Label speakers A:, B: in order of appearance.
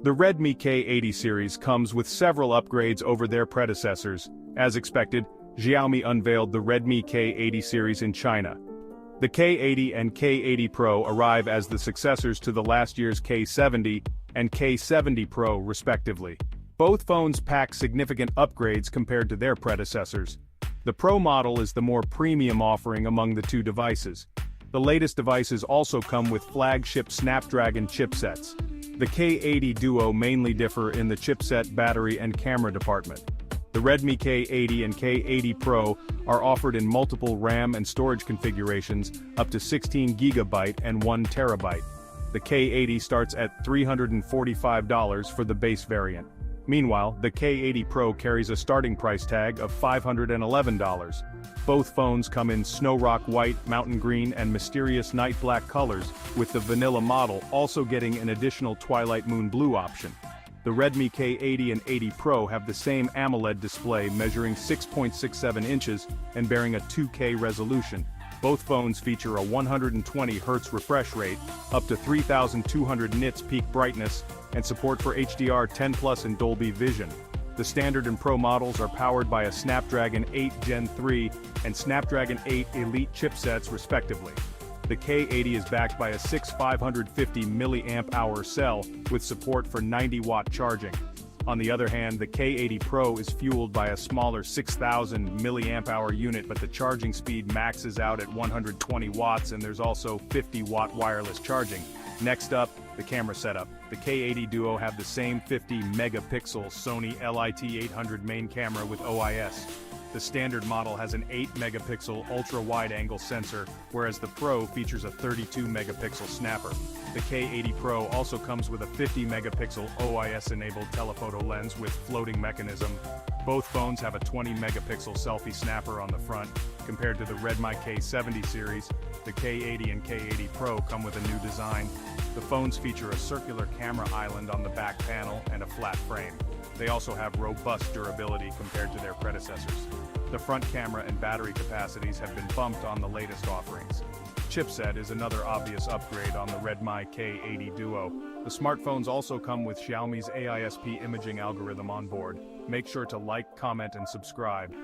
A: The Redmi K80 series comes with several upgrades over their predecessors. As expected, Xiaomi unveiled the Redmi K80 series in China. The K80 and K80 Pro arrive as the successors to the last year's K70 and K70 Pro respectively. Both phones pack significant upgrades compared to their predecessors. The Pro model is the more premium offering among the two devices. The latest devices also come with flagship Snapdragon chipsets. The K80 Duo mainly differ in the chipset, battery and camera department. The Redmi K80 and K80 Pro are offered in multiple RAM and storage configurations, up to 16GB and 1TB. The K80 starts at $345 for the base variant. Meanwhile, the K80 Pro carries a starting price tag of $511. Both phones come in snow rock white, mountain green and mysterious night black colors, with the vanilla model also getting an additional twilight moon blue option. The Redmi K80 and 80 Pro have the same AMOLED display measuring 6.67 inches and bearing a 2K resolution. Both phones feature a 120Hz refresh rate, up to 3200 nits peak brightness, and support for HDR10+ and Dolby Vision. The Standard and Pro models are powered by a Snapdragon 8 Gen 3 and Snapdragon 8 Elite chipsets respectively. The K80 is backed by a 550 mAh cell with support for 90-watt charging. On the other hand, the K80 Pro is fueled by a smaller 6000 mAh unit, but the charging speed maxes out at 120 watts and there's also 50-watt wireless charging. Next up, the camera setup. The K80 Duo have the same 50-megapixel Sony LIT800 main camera with OIS. The standard model has an 8-megapixel ultra-wide-angle sensor, whereas the Pro features a 32-megapixel snapper. The K80 Pro also comes with a 50-megapixel OIS-enabled telephoto lens with floating mechanism. Both phones have a 20-megapixel selfie snapper on the front. Compared to the Redmi K70 series, the K80 and K80 Pro come with a new design. The phones feature a circular camera island on the back panel and a flat frame. They also have robust durability compared to their predecessors. The front camera and battery capacities have been bumped on the latest offerings. Chipset is another obvious upgrade on the Redmi K80 Duo. The smartphones also come with Xiaomi's AISP imaging algorithm on board. Make sure to like, comment and subscribe.